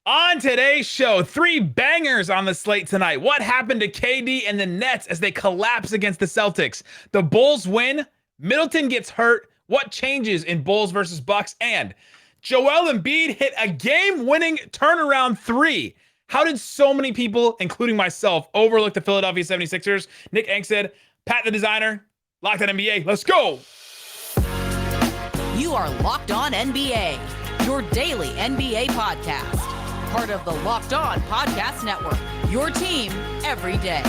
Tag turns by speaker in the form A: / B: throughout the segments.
A: On today's show, 3 bangers on the slate tonight. What happened to KD and the Nets as they collapse against the Celtics? The Bulls win. Middleton gets hurt. What changes in Bulls versus Bucks? And Joel Embiid hit a game-winning turnaround 3. How did so many people, including myself, overlook the Philadelphia 76ers? Nick Angstadt, PatTheDesigner, Locked On NBA. Let's go.
B: You are Locked On NBA, your daily NBA podcast. Part of the Locked On Podcast Network, your team every day.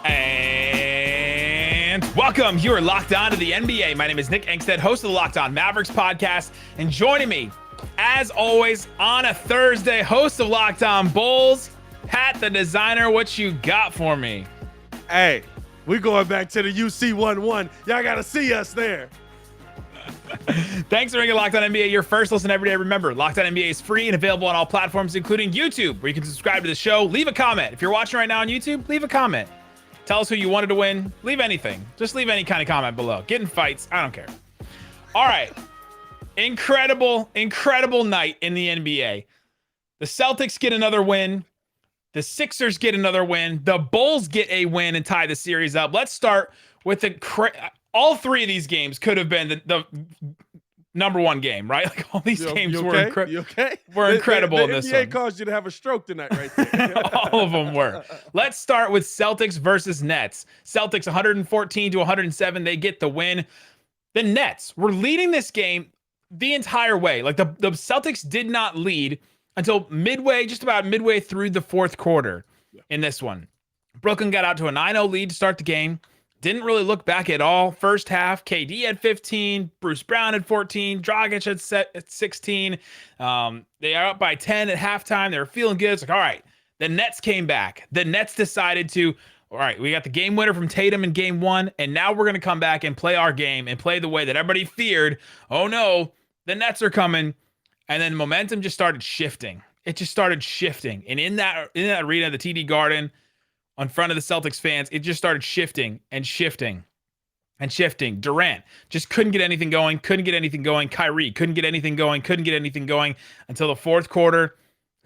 A: And welcome. You are Locked On to the NBA. My name is Nick Angstadt, host of the Locked On Mavericks podcast. And joining me, as always, on a Thursday, host of Locked On Bulls, PatTheDesigner. What you got for me?
C: Hey, we going back to the UC11. Y'all got to see us there.
A: Thanks for making Locked On NBA your first listen every day. Remember, Locked On NBA is free and available on all platforms, including YouTube, where you can subscribe to the show. Leave a comment. If you're watching right now on YouTube, leave a comment. Tell us who you wanted to win. Leave anything. Just leave any kind of comment below. Get in fights. I don't care. All right. Incredible night in the NBA. The Celtics get another win. The Sixers get another win. The Bulls get a win and tie the series up. Let's start with all 3 of these games could have been the number one game, right? Like all these games were incredible in this one.
C: The NBA caused you to have a stroke tonight, right there.
A: All of them were. Let's start with Celtics versus Nets. Celtics 114-107. They get the win. The Nets were leading this game the entire way. Like the Celtics did not lead until just about midway through the fourth quarter in this one. Brooklyn got out to a 9-0 lead to start the game. Didn't really look back at all. First half, KD had 15, Bruce Brown had 14, Dragic had 16. They are up by 10 at halftime. They were feeling good. It's like, all right, the Nets came back. The Nets decided to, all right, we got the game winner from Tatum in game 1, and now we're going to come back and play our game and play the way that everybody feared. Oh no, the Nets are coming. And then momentum just started shifting. It just started shifting. And in that arena, the TD Garden, in front of the Celtics fans, it just started shifting and shifting and shifting. Durant just couldn't get anything going, Kyrie couldn't get anything going until the fourth quarter.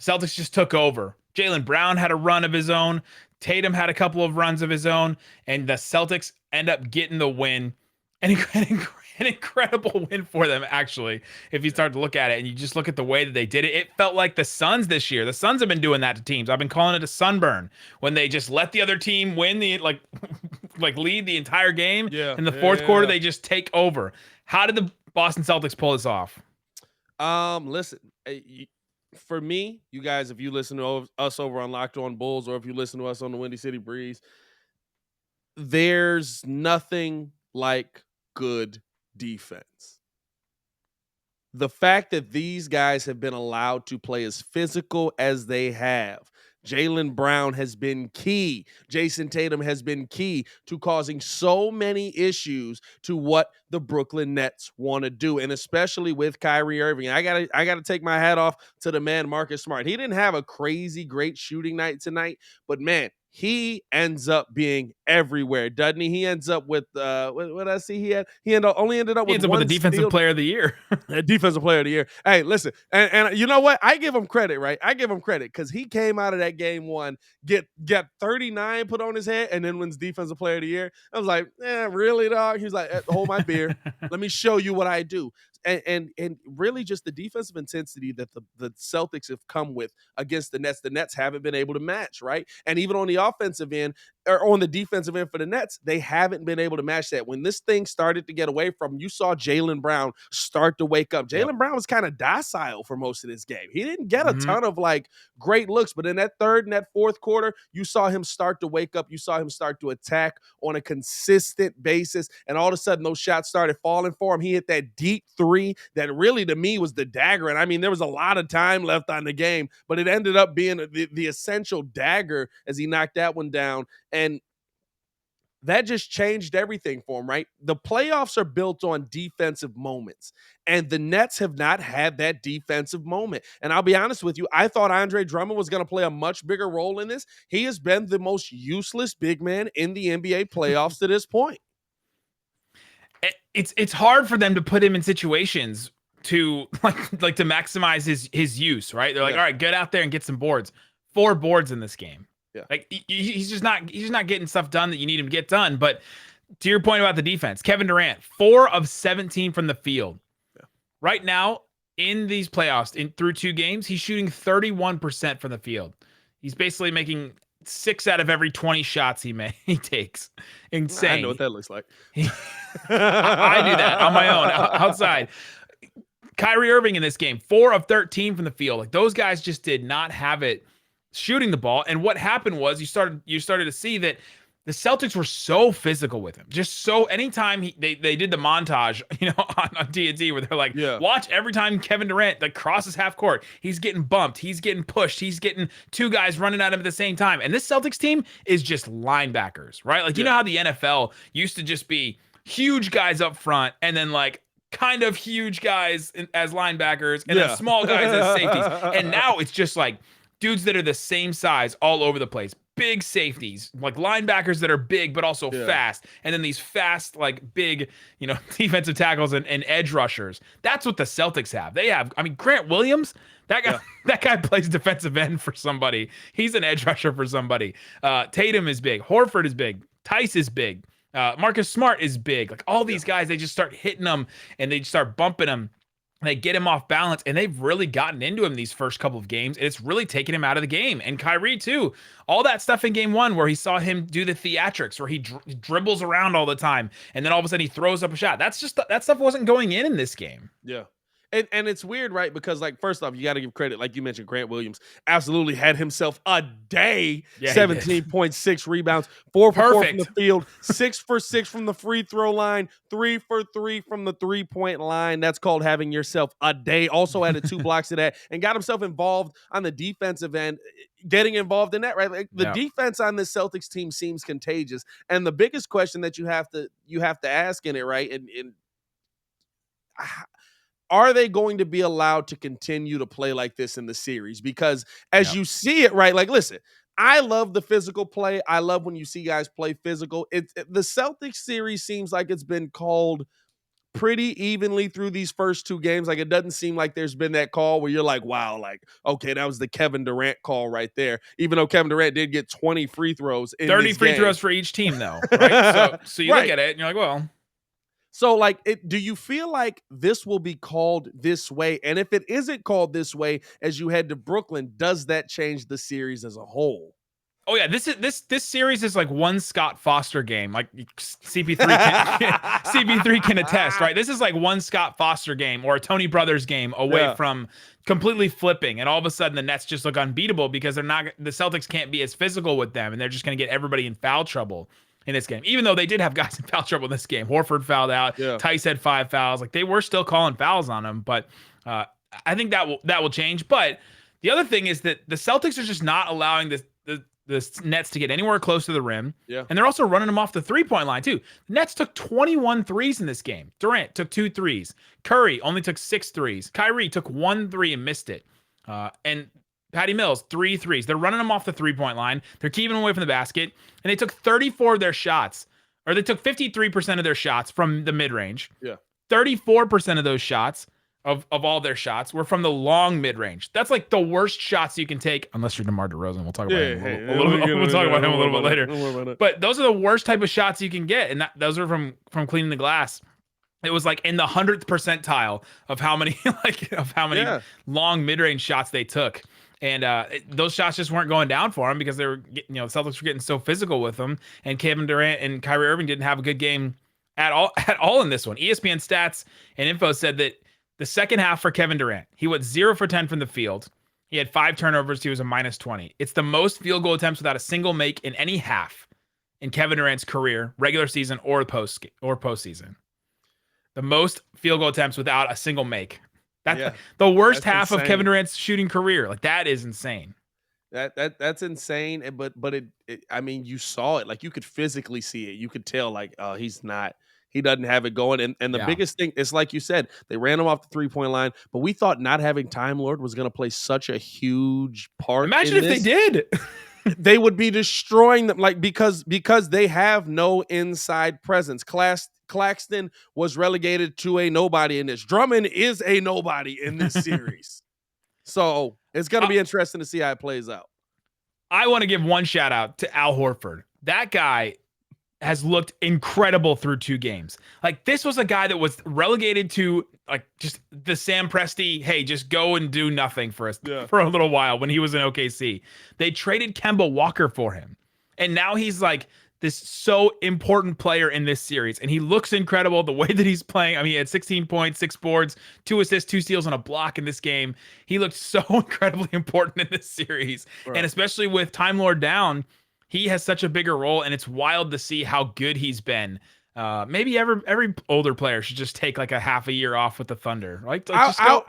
A: Celtics just took over. Jaylen Brown had a run of his own. Tatum had a couple of runs of his own. And the Celtics end up getting the win. An incredible win for them, actually, if you start to look at it and you just look at the way that they did it. It felt like the Suns this year. The Suns have been doing that to teams. I've been calling it a sunburn, when they just let the other team win like lead the entire game. Yeah, in the fourth quarter, they just take over. How did the Boston Celtics pull this off?
C: Listen, for me, you guys, if you listen to us over on Locked On Bulls, or if you listen to us on the Windy City Breeze, there's nothing like good defense. The fact that these guys have been allowed to play as physical as they have. Jaylen Brown has been key. Jayson Tatum has been key to causing so many issues to what the Brooklyn Nets want to do, and especially with Kyrie Irving. I gotta take my hat off to the man Marcus Smart. He didn't have a crazy great shooting night tonight, but man, he ends up being everywhere, doesn't he? He ends up with what I see. He ended up with
A: the defensive player of the year.
C: Defensive player of the year. Hey, listen, and you know what? I give him credit, right? I give him credit because he came out of that game 1, get 39 put on his head, and then wins defensive player of the year. I was like, really, dog? He was like, hold my beer. Let me show you what I do. And really just the defensive intensity that the Celtics have come with against the Nets haven't been able to match, right? And even on the offensive end, or on the defensive end for the Nets, they haven't been able to match that. When this thing started to get away from, you saw Jaylen Brown start to wake up. Jaylen Brown was kind of docile for most of this game. He didn't get a ton of great looks, but in that third and that fourth quarter, you saw him start to wake up. You saw him start to attack on a consistent basis, and all of a sudden those shots started falling for him. He hit that deep 3 that really, to me, was the dagger. And I mean, there was a lot of time left on the game, but it ended up being the essential dagger as he knocked that one down. And that just changed everything for him, right? The playoffs are built on defensive moments, and the Nets have not had that defensive moment. And I'll be honest with you, I thought Andre Drummond was going to play a much bigger role in this. He has been the most useless big man in the NBA playoffs to this point.
A: It's hard for them to put him in situations to like to maximize his use, right? They're like,
C: Yeah.
A: all right, get out there and get some boards. 4 boards in this game.
C: Yeah.
A: Like he's just not getting stuff done that you need him to get done. But to your point about the defense, Kevin Durant, 4 of 17 from the field.
C: Yeah.
A: Right now in these playoffs, through 2 games, he's shooting 31% from the field. He's basically making 6 out of every 20 shots he takes. Insane.
C: I know what that looks like.
A: I do that on my own outside. Kyrie Irving in this game, 4 of 13 from the field. Like those guys just did not have it shooting the ball. And what happened was you started to see that the Celtics were so physical with him. Just so anytime they did the montage, on TNT where they're like, watch every time Kevin Durant like crosses half court, he's getting bumped, he's getting pushed, he's getting 2 guys running at him at the same time. And this Celtics team is just linebackers, right? Like you know how the NFL used to just be huge guys up front and then like kind of huge guys as linebackers and then small guys as safeties. And now it's just like dudes that are the same size all over the place. Big safeties, like linebackers that are big but also fast, and then these fast, like big, defensive tackles and edge rushers. That's what the Celtics have. They have, Grant Williams. That guy plays defensive end for somebody. He's an edge rusher for somebody. Tatum is big. Horford is big. Tice is big. Marcus Smart is big. Like all these guys, they just start hitting them and they just start bumping them. They get him off balance, and they've really gotten into him these first couple of games, and it's really taken him out of the game. And Kyrie, too. All that stuff in game 1 where he saw him do the theatrics, where he dribbles around all the time, and then all of a sudden he throws up a shot. That stuff wasn't going in this game.
C: Yeah. And it's weird, right? Because, like, first off, you got to give credit. Like you mentioned, Grant Williams absolutely had himself a day. 17.6 rebounds, 4 for 4 from the field, 6 for 6 from the free throw line, 3 for 3 from the 3-point line. That's called having yourself a day. Also added 2 blocks to that and got himself involved on the defensive end, getting involved in that, right? Like the defense on this Celtics team seems contagious. And the biggest question that you have to ask in it, right? And are they going to be allowed to continue to play like this in the series? Because as you see it, right, like, listen, I love the physical play. I love when you see guys play physical. The Celtics series seems like it's been called pretty evenly through these first 2 games. Like, it doesn't seem like there's been that call where you're like, wow, like, okay, that was the Kevin Durant call right there. Even though Kevin Durant did get 20 free throws in
A: 30 free throws for each team, though, right? So you look at it and you're like, well.
C: So, like, do you feel like this will be called this way? And if it isn't called this way as you head to Brooklyn, does that change the series as a whole?
A: Oh yeah, this series is like one Scott Foster game. Like CP3 can attest, right? This is like one Scott Foster game or a Tony Brothers game away from completely flipping, and all of a sudden the Nets just look unbeatable because the Celtics can't be as physical with them, and they're just going to get everybody in foul trouble in this game. Even though they did have guys in foul trouble in this game. Horford fouled out. Tice had 5 fouls. Like they were still calling fouls on him, but I think that will change. But the other thing is that the Celtics are just not allowing the Nets to get anywhere close to the rim. Yeah. And they're also running them off the 3-point line too. The Nets took 21 threes in this game. Durant took 2 threes. Curry only took 6 threes. Kyrie took 1 3 and missed it. And Patty Mills, 3 threes. They're running them off the 3-point line. They're keeping them away from the basket. And they took 34 of their shots, or they took 53% of their shots from the mid-range. Yeah. 34% of those shots of all their shots were from the long mid-range. That's like the worst shots you can take, unless you're DeMar DeRozan. We'll talk about him a little bit later. But those are the worst type of shots you can get, and those are from cleaning the glass. It was like in the 100th percentile of how many long mid-range shots they took. And those shots just weren't going down for him because they were, the Celtics were getting so physical with them. And Kevin Durant and Kyrie Irving didn't have a good game at all in this one. ESPN stats and info said that the second half for Kevin Durant, he went 0 for 10 from the field. He had 5 turnovers. He was a -20. It's the most field goal attempts without a single make in any half in Kevin Durant's career, regular season or postseason. The most field goal attempts without a single make. That's the worst half of Kevin Durant's shooting career. Like that is insane.
C: That's insane. But it I mean, you saw it. Like you could physically see it. You could tell like, he doesn't have it going. And the biggest thing is, like you said, they ran him off the 3-point line, but we thought not having Time Lord was going to play such a huge part.
A: Imagine if they did.
C: They would be destroying them, like because they have no inside presence. Class Claxton was relegated to a nobody in this. Drummond is a nobody in this series. So it's going to be interesting to see how it plays out.
A: I want to give one shout out to Al Horford. That guy has looked incredible through 2 games. Like, this was a guy that was relegated to like just the Sam Presti, hey, just go and do nothing for us for a little while when he was in OKC. They traded Kemba Walker for him. And now he's like this so important player in this series. And he looks incredible the way that he's playing. I mean, he had 16 points, 6 boards, 2 assists, 2 steals, and a block in this game. He looked so incredibly important in this series. Right. And especially with Time Lord down, he has such a bigger role, and it's wild to see how good he's been. Maybe every older player should just take like a half a year off with the Thunder. Like, just go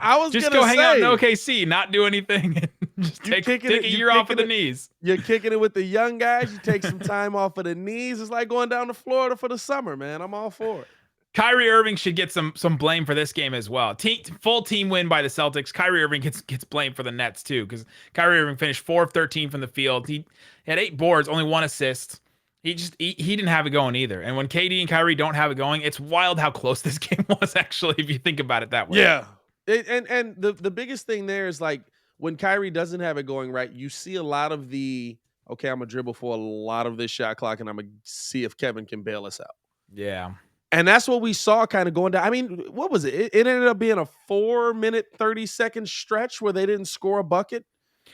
A: hang out in OKC, not do anything, and just take a year off of the knees.
C: You're kicking it with the young guys. You take some time off of the knees. It's like going down to Florida for the summer, man. I'm all for it.
A: Kyrie Irving should get some blame for this game as well. Full team win by the Celtics. Kyrie Irving gets blamed for the Nets too, because Kyrie Irving finished 4 of 13 from the field. He had 8 boards, only 1 assist. He didn't have it going either. And when KD and Kyrie don't have it going, it's wild how close this game was actually, if you think about it that way.
C: Yeah. And the biggest thing there is like when Kyrie doesn't have it going right, you see a lot of the, okay, I'm going to dribble for a lot of this shot clock and I'm going to see if Kevin can bail us out.
A: Yeah.
C: And that's what we saw kind of going down. I mean, what was it? It ended up being a 4-minute, 30-second stretch where they didn't score a bucket.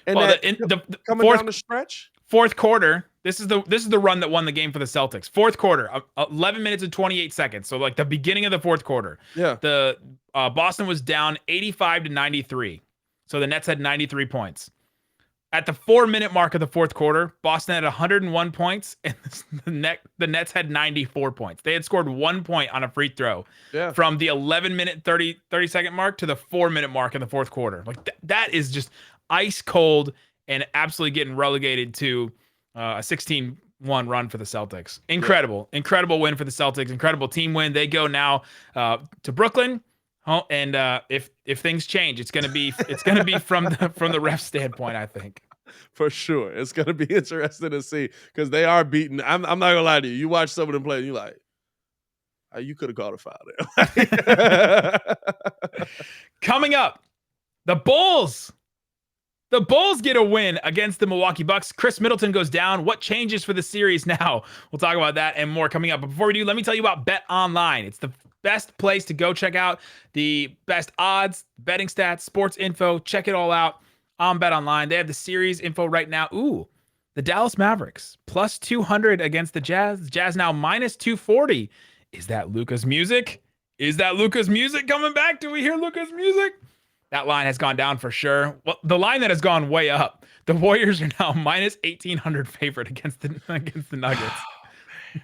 C: And
A: the
C: coming down the stretch?
A: Fourth quarter, this is the run that won the game for the Celtics. Fourth quarter, 11 minutes and 28 seconds. So like the beginning of the fourth quarter.
C: Yeah.
A: The Boston was down 85-93. So the Nets had 93 points. At the 4-minute mark of the fourth quarter, Boston had 101 points, and the Nets had 94 points. They had scored 1 point on a free throw from the 11-minute, 30-second mark to the 4-minute mark in the fourth quarter. Like that is just ice cold and absolutely getting relegated to a 16-1 run for the Celtics. Incredible win for the Celtics. Incredible team win. They go now to Brooklyn. Oh, and if things change, it's gonna be from the ref standpoint, I think.
C: For sure, it's gonna be interesting to see because they are beating. I'm not gonna lie to you. You watch some of them play, and you're like, oh, you could have called a foul there.
A: Coming up, the Bulls. The Bulls get a win against the Milwaukee Bucks. Khris Middleton goes down. What changes for the series now? We'll talk about that and more coming up. But before we do, let me tell you about Bet Online. It's the best place to go check out the best odds, betting stats, sports info. Check it all out on Bet Online. They have the series info right now. Ooh, the Dallas Mavericks plus 200 against the Jazz. Jazz now minus 240. Is that Luka's music? Is that Luka's music coming back? Do we hear Luka's music? That line has gone down for sure. Well, the line that has gone way up. The Warriors are now minus 1,800 favorite against the Nuggets.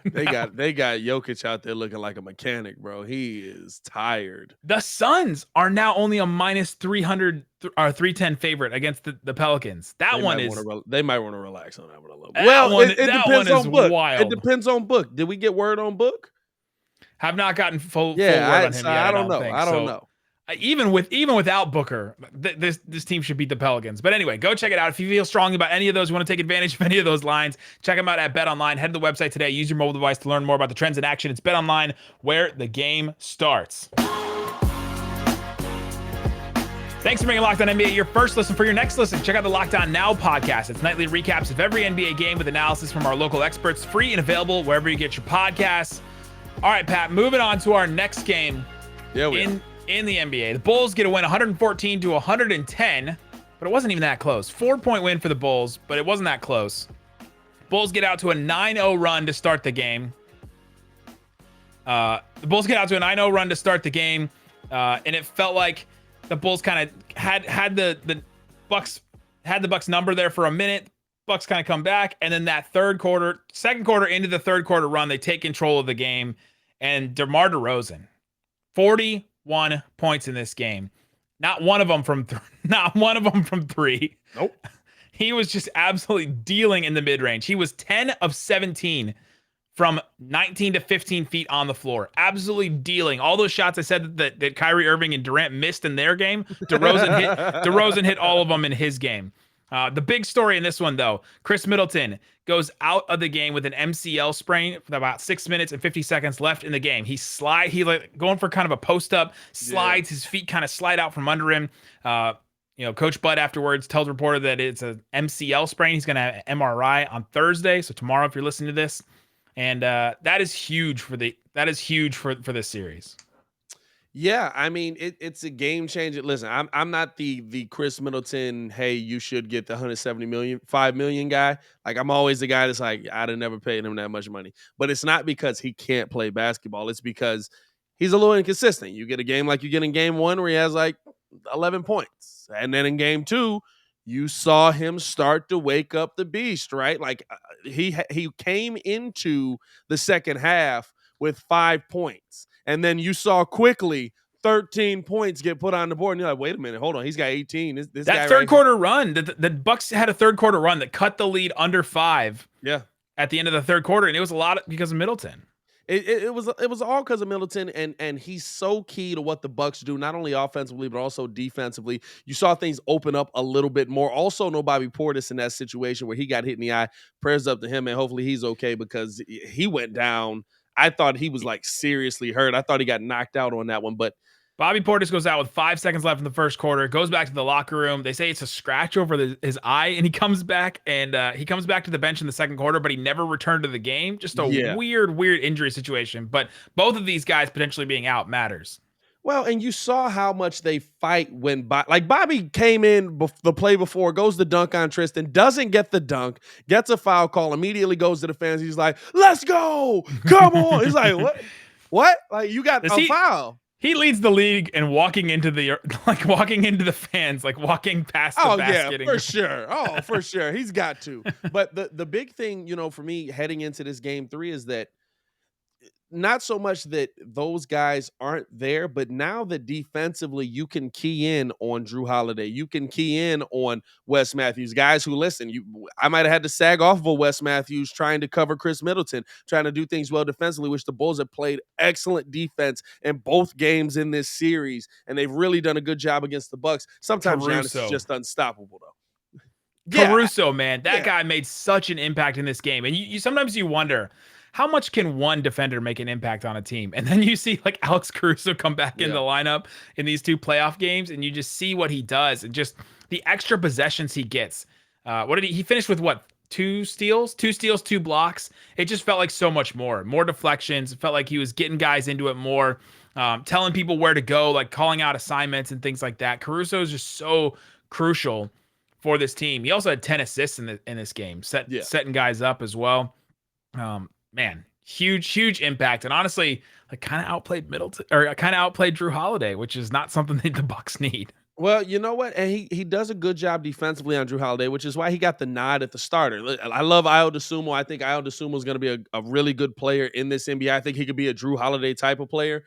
C: They got Jokic out there looking like a mechanic, bro. He is tired.
A: The Suns are now only a minus 300 or 310 favorite against the Pelicans. They
C: might want to relax on that one a little bit.
A: It depends on book. Wild.
C: It depends on book. Did we get word on book?
A: Have not gotten full word on him yet.
C: I don't know.
A: Even without Booker, this team should beat the Pelicans. But anyway, go check it out. If you feel strongly about any of those, you want to take advantage of any of those lines, check them out at Bet Online. Head to the website today. Use your mobile device to learn more about the trends in action. It's Bet Online, where the game starts. Thanks for making Locked On NBA your first listen. For your next listen, check out the Locked On Now podcast. It's nightly recaps of every NBA game with analysis from our local experts, free and available wherever you get your podcasts. All right, Pat, moving on to our next game. In the NBA, the Bulls get a win 114-110, but it wasn't even that close. 4-point win for the Bulls, but it wasn't that close. Bulls get out to a 9-0 run to start the game. And it felt like the Bulls kind of had the Bucks number there for a minute. Bucks kind of come back, and then that second quarter into the third quarter run, they take control of the game, and DeMar DeRozan, 41 points in this game. Not one of them from three.
C: Nope.
A: He was just absolutely dealing in the mid-range. He was 10 of 17 from 19 to 15 feet on the floor. Absolutely dealing. All those shots I said that Kyrie Irving and Durant missed in their game, DeRozan hit all of them in his game. The big story in this one, though, Khris Middleton goes out of the game with an MCL sprain with about 6 minutes and 50 seconds left in the game. He like going for kind of a post up, slides, his feet kind of slide out from under him. Coach Bud afterwards tells reporter that it's a MCL sprain. He's going to have an MRI on Thursday, so tomorrow if you're listening to this, and that is huge for this series.
C: Yeah, I mean it's a game changer. Listen, I'm not the Khris Middleton, hey, you should get the 5 million guy. Like I'm always the guy that's like, I'd have never paid him that much money. But it's not because he can't play basketball. It's because he's a little inconsistent. You get a game like you get in game 1 where he has like 11 points. And then in game 2, you saw him start to wake up the beast, right? Like he came into the second half with 5 points. And then you saw quickly 13 points get put on the board. And you're like, wait a minute, hold on. He's got 18. This
A: that
C: guy
A: third quarter run, the Bucks had a third quarter run that cut the lead under 5.
C: Yeah.
A: At the end of the third quarter. And it was a lot because of Middleton.
C: It was all because of Middleton, and he's so key to what the Bucks do, not only offensively but also defensively. You saw things open up a little bit more. Also, no Bobby Portis in that situation where he got hit in the eye. Prayers up to him, and hopefully he's okay because he went down. I thought he was like seriously hurt. I thought he got knocked out on that one, but
A: Bobby Portis goes out with 5 seconds left in the first quarter, goes back to the locker room. They say it's a scratch over his eye, and he comes back to the bench in the second quarter, but he never returned to the game. Just a weird injury situation. But both of these guys potentially being out matters.
C: Well, and you saw how much they fight when Bobby came in the play before, goes to dunk on Tristan, doesn't get the dunk, gets a foul call, immediately goes to the fans. He's like, let's go. Come on. He's like, what? What? Like, you got a foul.
A: He leads the league in walking into the fans, like walking past the basket.
C: Yeah, for sure. Oh, for sure. He's got to. But the big thing, for me heading into this game 3 is that not so much that those guys aren't there, but now that defensively you can key in on Jrue Holiday, you can key in on Wes Matthews, guys who listen. I might have had to sag off of a Wes Matthews trying to cover Khris Middleton, trying to do things well defensively, which the Bulls have played excellent defense in both games in this series, and they've really done a good job against the Bucks. Sometimes Giannis is just unstoppable, though.
A: Caruso, man, that guy made such an impact in this game, and you sometimes you wonder, how much can one defender make an impact on a team? And then you see like Alex Caruso come back in the lineup in these 2 playoff games, and you just see what he does and just the extra possessions he gets. He finished with 2 steals, 2 blocks. It just felt like so much more deflections. It felt like he was getting guys into it more, telling people where to go, like calling out assignments and things like that. Caruso is just so crucial for this team. He also had 10 assists in this game, setting guys up as well. Man, huge impact, and honestly, like kind of outplayed Middleton, or kind of outplayed Jrue Holiday, which is not something that the Bucks need.
C: Well, you know what? And he does a good job defensively on Jrue Holiday, which is why he got the nod at the starter. I love Ayo Dosunmu. I think Ayo Dosunmu is going to be a really good player in this NBA. I think he could be a Jrue Holiday type of player.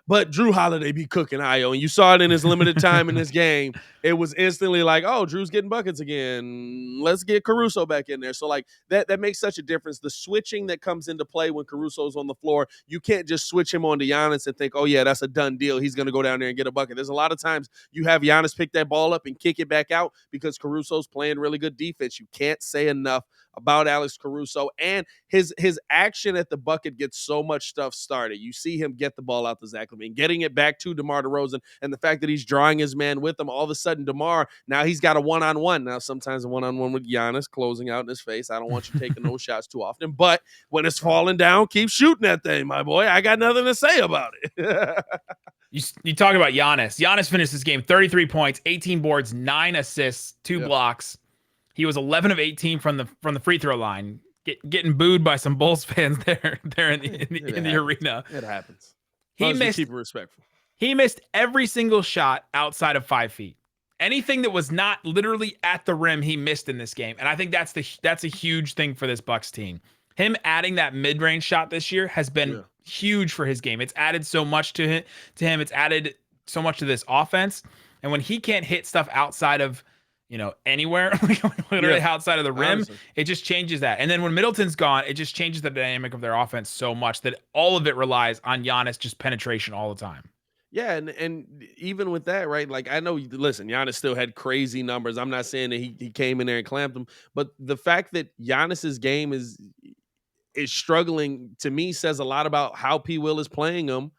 C: But Jrue Holiday be cooking Ayo, and you saw it in his limited time in this game. It was instantly like, oh, Drew's getting buckets again. Let's get Caruso back in there. So, like, that makes such a difference. The switching that comes into play when Caruso's on the floor, you can't just switch him on to Giannis and think, oh, yeah, that's a done deal. He's going to go down there and get a bucket. There's a lot of times you have Giannis pick that ball up and kick it back out because Caruso's playing really good defense. You can't say enough about Alex Caruso, and his action at the bucket gets so much stuff started. You see him get the ball out to Zach LaVine, getting it back to DeMar DeRozan, and the fact that he's drawing his man with him, all of a sudden DeMar, now he's got a one-on-one. Now sometimes a one-on-one with Giannis closing out in his face. I don't want you taking those shots too often, but when it's falling down, keep shooting that thing, my boy. I got nothing to say about it.
A: You talk about Giannis. Giannis finished this game 33 points, 18 boards, 9 assists, 2 blocks. He was 11 of 18 from the free throw line, getting booed by some Bulls fans there in the arena.
C: It happens.
A: He missed,
C: keep it respectful.
A: He missed every single shot outside of 5 feet. Anything that was not literally at the rim, he missed in this game, and I think that's a huge thing for this Bucks team. Him adding that mid-range shot this year has been huge for his game. It's added so much to him. It's added so much to this offense, and when he can't hit stuff outside of anywhere, literally outside of the rim, honestly, it just changes that. And then when Middleton's gone, it just changes the dynamic of their offense so much that all of it relies on Giannis just penetration all the time.
C: Yeah, and even with that, right? Like I know, listen, Giannis still had crazy numbers. I'm not saying that he came in there and clamped them, but the fact that Giannis's game is struggling to me says a lot about how P. Will is playing him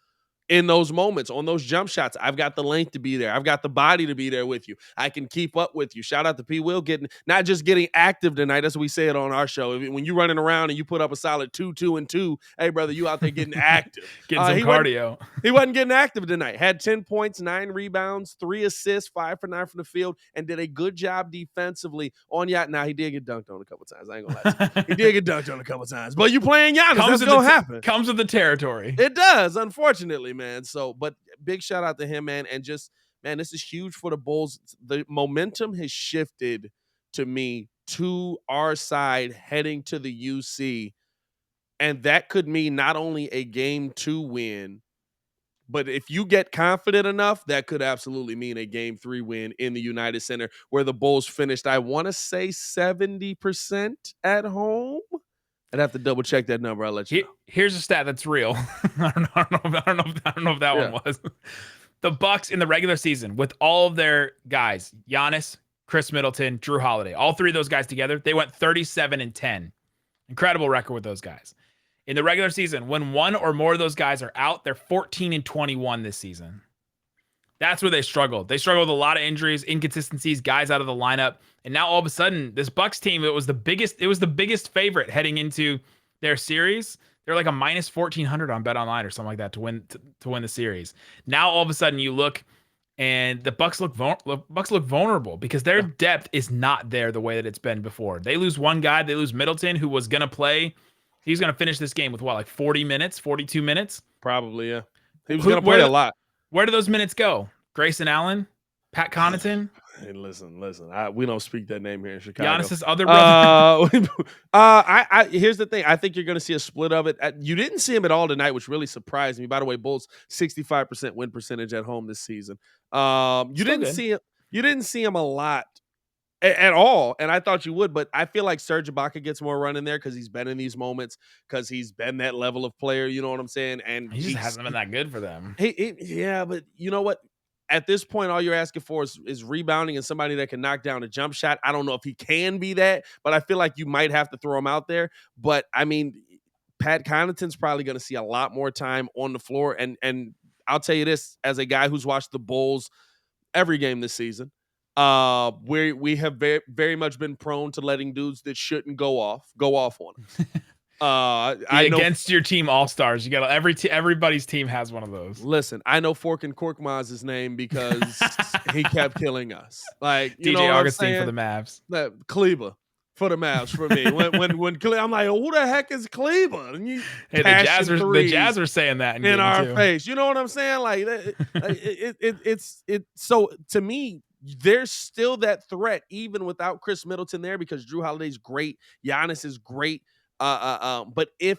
C: in those moments, on those jump shots. I've got the length to be there. I've got the body to be there with you. I can keep up with you. Shout out to P. Will not just getting active tonight. That's what we say it on our show. When you're running around and you put up a solid 2, 2, and 2, hey, brother, you out there getting active.
A: Getting some cardio.
C: He wasn't getting active tonight. Had 10 points, 9 rebounds, 3 assists, 5 for 9 from the field, and did a good job defensively on Yacht. Now, he did get dunked on a couple times. I ain't gonna lie to you. He did get dunked on a couple times. But you playing Giannis, that's gonna happen.
A: Comes with the territory.
C: It does, unfortunately, man. So, but big shout out to him, man. And just, man, this is huge for the Bulls. The momentum has shifted to me to our side heading to the UC. And that could mean not only a game 2 win, but if you get confident enough, that could absolutely mean a game 3 win in the United Center, where the Bulls finished, I want to say 70% at home. I'd have to double check that number. I'll let you know.
A: Here's a stat that's real. I don't know if that one was. The Bucks in the regular season with all of their guys, Giannis, Khris Middleton, Jrue Holiday, all 3 of those guys together, they went 37-10. Incredible record with those guys. In the regular season, when one or more of those guys are out, they're 14-21 this season. That's where they struggled. They struggled with a lot of injuries, inconsistencies, guys out of the lineup. And now all of a sudden, this Bucks team, it was the biggest favorite heading into their series. They're like a minus 1,400 on BetOnline or something like that to win the series. Now all of a sudden you look and the Bucks look vulnerable because their depth is not there the way that it's been before. They lose one guy, they lose Middleton, who was gonna play. He's gonna finish this game with what, like 40 minutes, 42 minutes?
C: Probably, yeah. He was gonna play a lot.
A: Where do those minutes go? Grayson Allen, Pat Connaughton.
C: Hey, listen. We don't speak that name here in Chicago.
A: Giannis's other brother.
C: Here's the thing. I think you're going to see a split of it. You didn't see him at all tonight, which really surprised me. By the way, Bulls 65% win percentage at home this season. You didn't see him a lot at all, and I thought you would. But I feel like Serge Ibaka gets more run in there because he's been in these moments, because he's been that level of player. You know what I'm saying? And
A: he just hasn't been that good for them.
C: Yeah, but you know what? At this point, all you're asking for is rebounding and somebody that can knock down a jump shot. I don't know if he can be that, but I feel like you might have to throw him out there. But, I mean, Pat Connaughton's probably going to see a lot more time on the floor. And I'll tell you this, as a guy who's watched the Bulls every game this season, we have very, very much been prone to letting dudes that shouldn't go off on them.
A: Against your team all-stars, you got everybody's team has one of those.
C: Listen, I know Fork and Korkmaz his name because he kept killing us. Like, you
A: DJ
C: know
A: Augustine for the Mavs.
C: Kleber for the Mavs for me. when I'm like, who the heck is Kleber? And you
A: the Jazz are saying that
C: in our face. You know what I'm saying? Like it's so to me, there's still that threat even without Khris Middleton there, because Jrue Holiday's great, Giannis is great. But if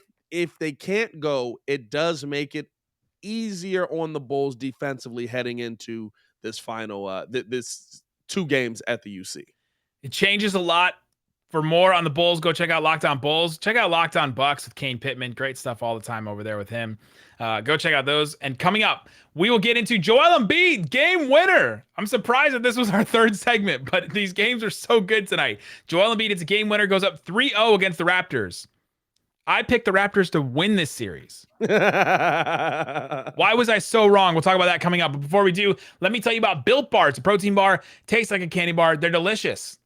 C: they can't go, it does make it easier on the Bulls defensively heading into this final this 2 games at the UC.
A: It changes a lot. For more on the Bulls, go check out Locked On Bulls. Check out Locked On Bucks with Kane Pittman. Great stuff all the time over there with him. Go check out those. And coming up, we will get into Joel Embiid, game winner. I'm surprised that this was our 3rd segment, but these games are so good tonight. Joel Embiid, it's a game winner, goes up 3-0 against the Raptors. I picked the Raptors to win this series. Why was I so wrong? We'll talk about that coming up. But before we do, let me tell you about Built Bar. It's a protein bar. Tastes like a candy bar. They're delicious.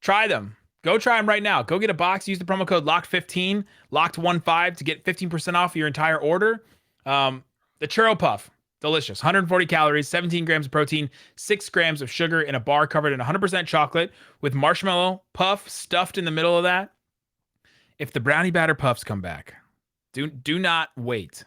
A: Try them. Go try them right now. Go get a box. Use the promo code LOCKED15, LOCKED15 to get 15% off your entire order. The Churro Puff. Delicious. 140 calories, 17 grams of protein, 6 grams of sugar in a bar covered in 100% chocolate with marshmallow puff stuffed in the middle of that. If the brownie batter puffs come back, do not wait.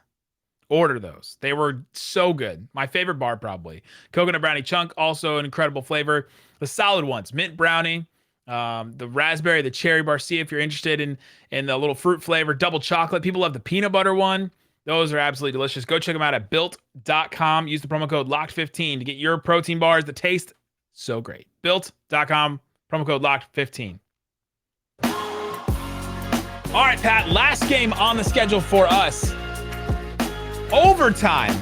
A: Order those. They were so good. My favorite bar, probably. Coconut brownie chunk, also an incredible flavor. The solid ones, mint brownie, the raspberry, the cherry barcia, if you're interested in the little fruit flavor, double chocolate. People love the peanut butter one. Those are absolutely delicious. Go check them out at built.com. Use the promo code LOCKED15 to get your protein bars that taste so great. Built.com, promo code LOCKED15. All right, Pat, last game on the schedule for us. Overtime.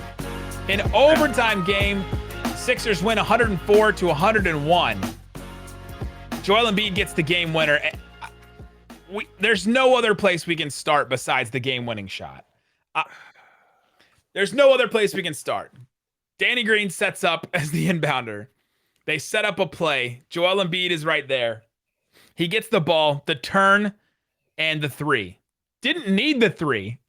A: An overtime game. Sixers win 104-101. Joel Embiid gets the game winner. There's no other place we can start besides the game-winning shot. There's no other place we can start. Danny Green sets up as the inbounder. They set up a play. Joel Embiid is right there. He gets the ball, the turn, and the three. Didn't need the three.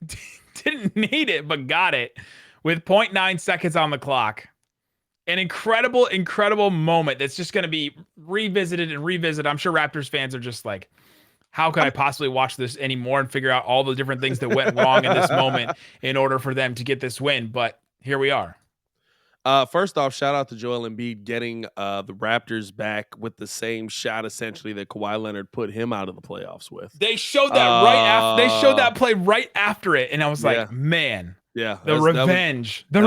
A: Didn't need it, but got it with 0.9 seconds on the clock. An incredible, incredible moment that's just going to be revisited and revisited. I'm sure Raptors fans are just like, how could I possibly watch this anymore and figure out all the different things that went wrong in this moment in order for them to get this win? But here we are.
C: First off, shout out to Joel Embiid getting the Raptors back with the same shot essentially that Kawhi Leonard put him out of the playoffs with.
A: They showed that right after. They showed that play right after it, and I was like, man, the revenge.
C: That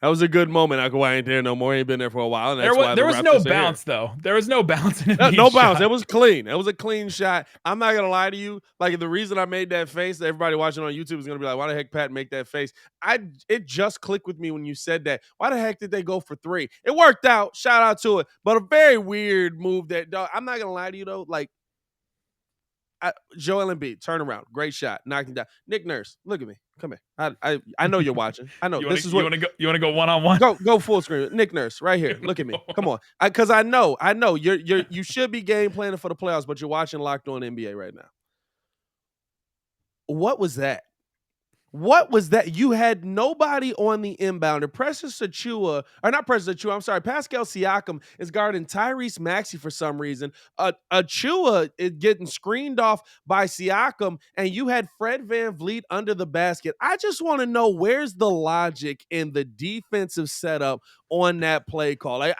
C: was a good moment. Kawhi ain't there no more. He ain't been there for a while. And
A: there was no bounce though. There was no bounce in it.
C: No bounce. It was clean. It was a clean shot. I'm not gonna lie to you. Like the reason I made that face, everybody watching on YouTube is gonna be like, "Why the heck Pat make that face?" It just clicked with me when you said that. Why the heck did they go for three? It worked out. Shout out to it. But a very weird move. I'm not gonna lie to you though. Like Joel Embiid, turn around, great shot, knocked him down. Nick Nurse, look at me. Come here. I know you're watching. I know
A: you want to go one-on-one.
C: Go full screen. Nick Nurse, right here. Look at me. Come on, because I know you should be game planning for the playoffs, but you're watching Locked On NBA right now. What was that? What was that? You had nobody on the inbounder. Pascal Siakam is guarding Tyrese Maxey for some reason. Achua is getting screened off by Siakam, and you had Fred VanVleet under the basket. I just want to know where's the logic in the defensive setup on that play call. Like,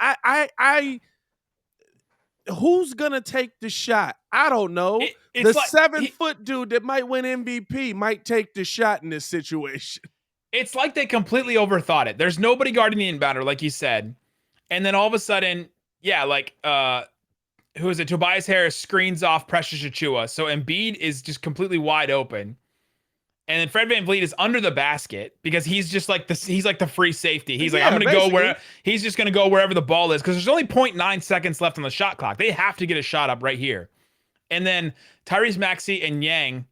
C: who's gonna take the shot? I don't know. The 7-foot dude that might win MVP might take the shot in this situation.
A: It's like they completely overthought it. There's nobody guarding the inbounder, like you said. And then all of a sudden, who is it? Tobias Harris screens off Precious Achiuwa. So Embiid is just completely wide open. And then Fred VanVleet is under the basket because he's just like he's like the free safety. He's like, I'm going to go where he's just going to go wherever the ball is because there's only 0.9 seconds left on the shot clock. They have to get a shot up right here. And then Tyrese Maxey and Yang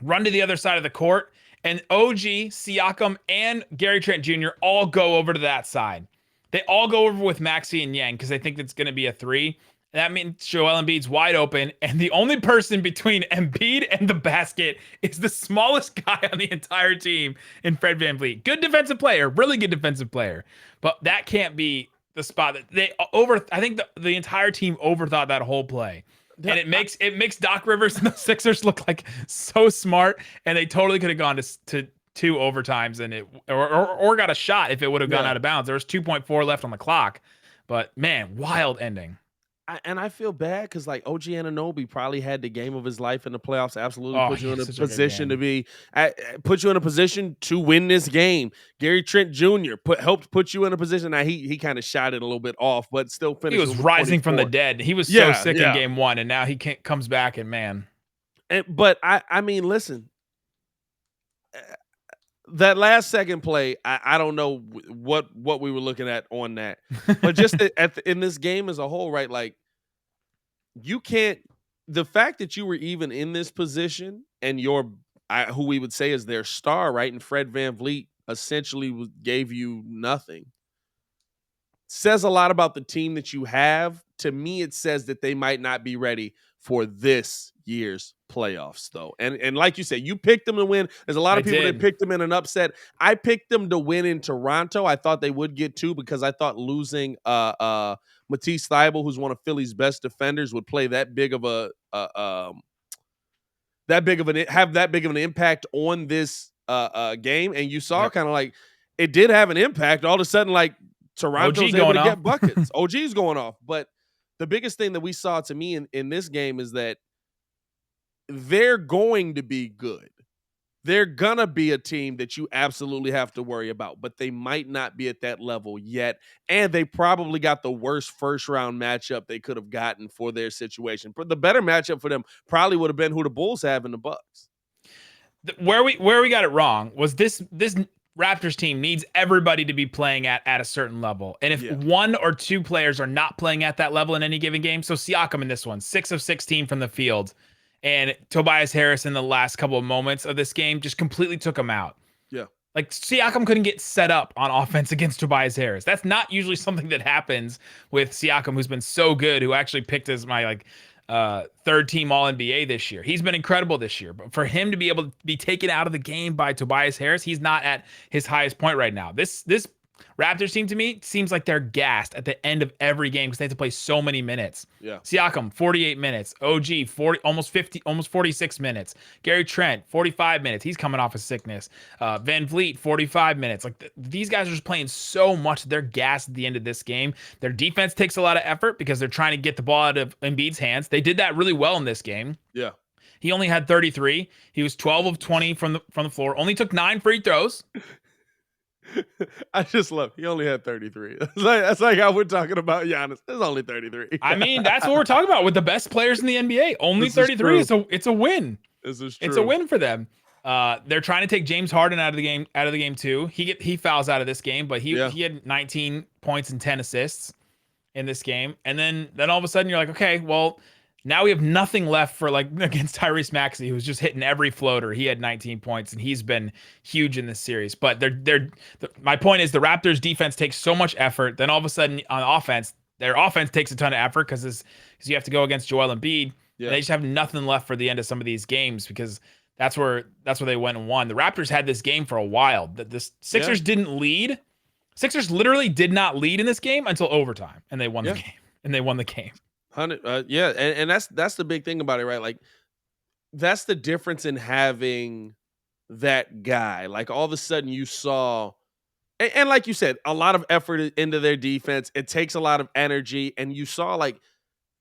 A: run to the other side of the court, and OG, Siakam, and Gary Trent Jr. all go over to that side. They all go over with Maxey and Yang because they think it's going to be a three. That means Joel Embiid's wide open, and the only person between Embiid and the basket is the smallest guy on the entire team in Fred VanVleet. Good defensive player, really good defensive player, but that can't be the spot that they I think the entire team overthought that whole play, and it makes Doc Rivers and the Sixers look like so smart, and they totally could have gone to 2 overtimes and or got a shot if it would have gone out of bounds. There was 2.4 left on the clock, but man, wild ending.
C: And I feel bad because like OG Anunoby probably had the game of his life in the playoffs. Absolutely put you in a position to win this game. Gary Trent Jr. helped put you in a position. Now he kind of shot it a little bit off, but still finished.
A: He was rising 24. From the dead. He was so sick in game 1, and now he comes back and man.
C: But I mean, listen. That last second play, I don't know what we were looking at on that, but just in this game as a whole, right? Like you can't. The fact that you were even in this position and who we would say is their star, right? And Fred VanVleet essentially gave you nothing. Says a lot about the team that you have. To me, it says that they might not be ready for this year's playoffs, though. And like you said, you picked them to win. There's a lot of people that picked them in an upset. I picked them to win in Toronto. I thought they would get 2 because I thought losing Matisse Thybulle, who's one of Philly's best defenders, would play that big of an impact on this game. And you saw kind of like it did have an impact. All of a sudden, like Toronto's able to get buckets. OG's going off. But the biggest thing that we saw to me in this game is that they're going to be good. They're going to be a team that you absolutely have to worry about, but they might not be at that level yet. And they probably got the worst first-round matchup they could have gotten for their situation. But the better matchup for them probably would have been who the Bulls have in the Bucks.
A: Where we got it wrong was this Raptors team needs everybody to be playing at a certain level. And if one or two players are not playing at that level in any given game, so Siakam in this one, 6 of 16 from the field, and Tobias Harris in the last couple of moments of this game just completely took him out.
C: Yeah.
A: Like Siakam couldn't get set up on offense against Tobias Harris. That's not usually something that happens with Siakam, who's been so good, who actually picked as my third team All NBA this year. He's been incredible this year, but for him to be able to be taken out of the game by Tobias Harris, he's not at his highest point right now. This Raptors team to me seems like they're gassed at the end of every game because they have to play so many minutes.
C: Yeah.
A: Siakam, 48 minutes. OG, 40, almost 46 minutes. Gary Trent, 45 minutes. He's coming off of sickness. Van Vliet, 45 minutes. Like these guys are just playing so much. They're gassed at the end of this game. Their defense takes a lot of effort because they're trying to get the ball out of Embiid's hands. They did that really well in this game.
C: Yeah.
A: He only had 33. He was 12 of 20 from the floor. Only took 9 free throws.
C: I just love he only had 33. That's like how we're talking about Giannis. It's only 33.
A: I mean, that's what we're talking about with the best players in the NBA. Only 33. It's a win.
C: This is true.
A: It's a win for them. They're trying to take James Harden out of the game too. He fouls out of this game, but he had 19 points and 10 assists in this game. And then all of a sudden you're like, okay, well, now we have nothing left for against Tyrese Maxey, who's just hitting every floater. He had 19 points, and he's been huge in this series. But my point is the Raptors defense takes so much effort. Then all of a sudden on offense, their offense takes a ton of effort because you have to go against Joel Embiid. Yeah. And they just have nothing left for the end of some of these games because that's where they went and won. The Raptors had this game for a while. The Sixers didn't lead. Sixers literally did not lead in this game until overtime, and they won the game. And they won the game.
C: 100, and that's the big thing about it, right? Like that's the difference in having that guy. Like all of a sudden you saw, and like you said, a lot of effort into their defense. It takes a lot of energy, and you saw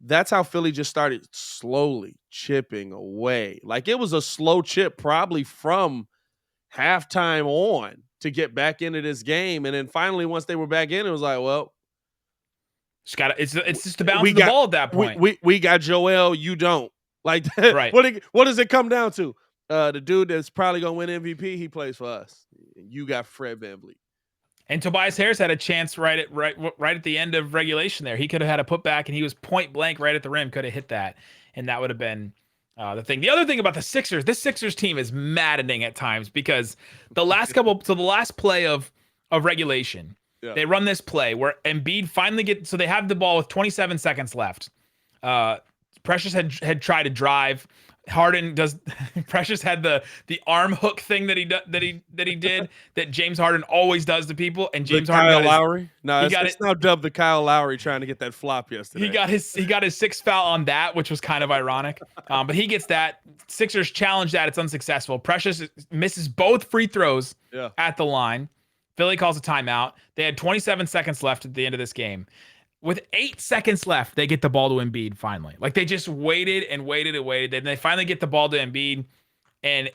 C: that's how Philly just started slowly chipping away. Like it was a slow chip, probably from halftime on to get back into this game, and then finally once they were back in, it was like, well.
A: It's just to bounce the ball at that point.
C: We got Joel, you don't. Like that.
A: Right.
C: What does it come down to? The dude that's probably gonna win MVP, he plays for us. You got Fred VanVleet.
A: And Tobias Harris had a chance right at the end of regulation there. He could have had a putback, and he was point blank right at the rim, could have hit that, and that would have been the thing. The other thing about the Sixers, this Sixers team is maddening at times because the last play of regulation. Yeah. They run this play where Embiid finally so they have the ball with 27 seconds left. Precious had tried to drive. Harden does. Precious had the arm hook thing that he did that James Harden always does to people. And James Harden
C: got Lowry. It's now dubbed the Kyle Lowry trying to get that flop yesterday.
A: He got his sixth foul on that, which was kind of ironic. But he gets that. Sixers challenge that. It's unsuccessful. Precious misses both free throws at the line. Philly calls a timeout. They had 27 seconds left at the end of this game. With 8 seconds left, they get the ball to Embiid finally. Like they just waited and waited and waited. Then they finally get the ball to Embiid, and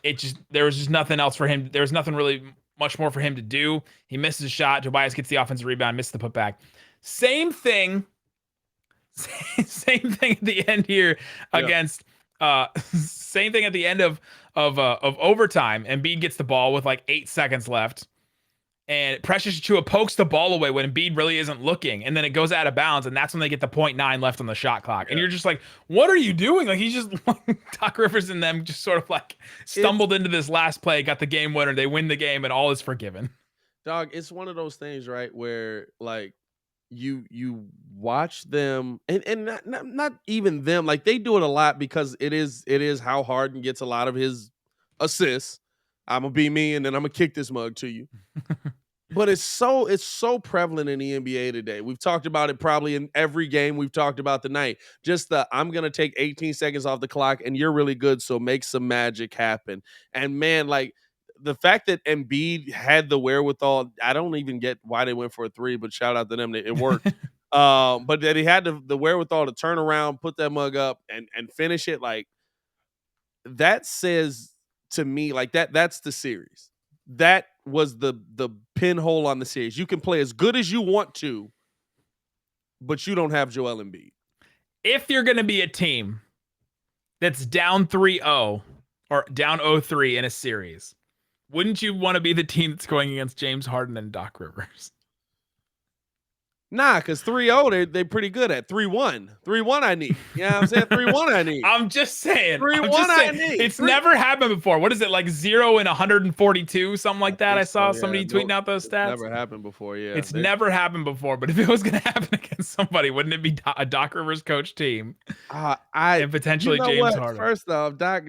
A: there was just nothing else for him. There was nothing really much more for him to do. He misses a shot. Tobias gets the offensive rebound, misses the putback. Same thing at the end here against same thing at the end of overtime. Embiid gets the ball with 8 seconds left. And Precious Achiuwa pokes the ball away when Embiid really isn't looking, and then it goes out of bounds, and that's when they get the 0.9 left on the shot clock. And you're just like, what are you doing? He's just Doc Rivers and them just sort of stumbled into this last play, got the game winner, they win the game, and all is forgiven.
C: Dog, it's one of those things, right, where you watch them, and not even them, they do it a lot because it is how Harden gets a lot of his assists. I'm gonna be me, and then I'm gonna kick this mug to you. But it's so prevalent in the NBA today. We've talked about it probably in every game we've talked about tonight. Just I'm gonna take 18 seconds off the clock, and you're really good, so make some magic happen. And man, the fact that Embiid had the wherewithal, I don't even get why they went for a 3, but shout out to them, it worked. But that he had the wherewithal to turn around, put that mug up, and finish it, that says to me, that's the series. That was the pinhole on the series. You can play as good as you want to, but you don't have Joel Embiid.
A: If you're going to be a team that's down 3-0 or down 0-3 in a series, Wouldn't you want to be the team that's going against James Harden and Doc Rivers?
C: Nah, because 3-0, they pretty good at 3-1. 3-1 I need. You know what I'm saying? 3-1 I need.
A: I'm just saying.
C: 3-1 I need.
A: It's never happened before. What is it, like 0 and 142, something like that? I saw somebody tweeting out those stats.
C: Never happened before, yeah.
A: It's never happened before, but if it was going to happen against somebody, wouldn't it be a Doc Rivers coach team? And potentially James Harden.
C: First off, Doc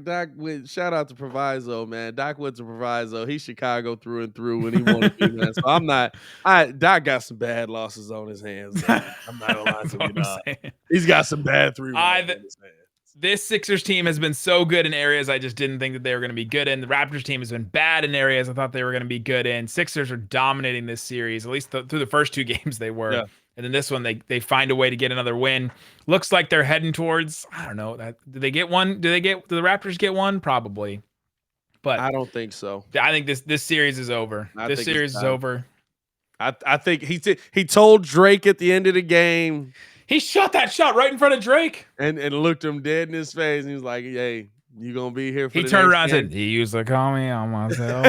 C: shout out to Proviso, man. Doc went to Proviso. He's Chicago through and through when he wanted to be, man. So I'm not. Doc got some bad losses on his hands. I'm not allowed to be. He's got some bad 3-1 on his hands.
A: This Sixers team has been so good in areas I just didn't think that they were going to be good in. The Raptors team has been bad in areas I thought they were going to be good in. Sixers are dominating this series, at least through the first 2 games they were. Yeah. And then this one, they find a way to get another win. Looks like they're heading towards, I don't know. Do they get one? Do the Raptors get one? Probably. But
C: I don't think so.
A: I think this series is over. This series is over.
C: I think he told Drake at the end of the game.
A: He shot that shot right in front of Drake.
C: And looked him dead in his face. And he was like, hey, you going to be here for the
A: turned around
C: game?
A: And said, he used to call me on myself.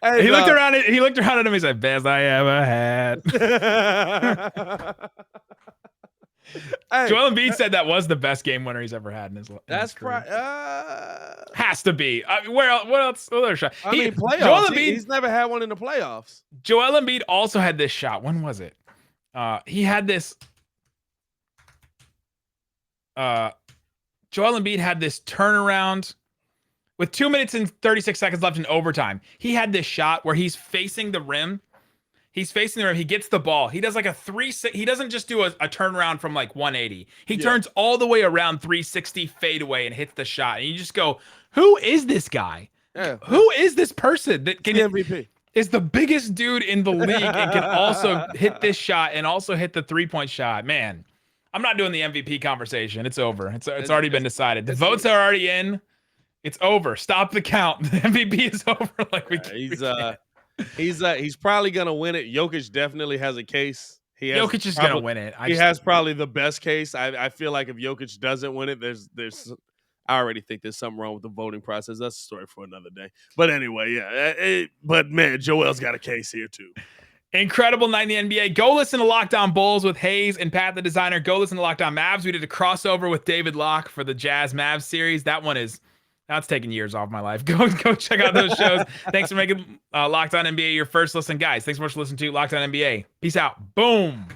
A: Hey, he looked around at him and he said, best I ever had. Hey, Joel Embiid said that was the best game winner he's ever had in his life.
C: That's
A: has to be. I mean, what else? Other shot.
C: Playoffs. Joel Embiid, he's never had one in the playoffs.
A: Joel Embiid also had this shot. When was it? He had this. Joel Embiid had this turnaround with 2 minutes and 36 seconds left in overtime. He had this shot where he's facing the rim. He gets the ball. He does like a 360. He doesn't just do a turnaround from like 180. He turns all the way around 360 fadeaway and hits the shot. And you just go, who is this guy? Yeah. Who is this person that can
C: MVP?
A: Is the biggest dude in the league and can also hit this shot and also hit the 3-point shot? Man, I'm not doing the MVP conversation. It's over. It's already been decided. The votes are already in. It's over. Stop the count. The MVP is over.
C: He's probably gonna win it. Jokic definitely has a case.
A: Jokic is gonna win it.
C: He has probably the best case. I feel like if Jokic doesn't win it, there's I already think there's something wrong with the voting process. That's a story for another day. But anyway, yeah. But man, Joel's got a case here too.
A: Incredible night in the NBA. Go listen to Locked On Bulls with Hayes and Pat the Designer. Go listen to Locked On Mavs. We did a crossover with David Locke for the Jazz Mavs series. That's taking years off my life. Go check out those shows. Thanks for making Locked On NBA your first listen, guys. Thanks so much for listening to Locked On NBA. Peace out. Boom.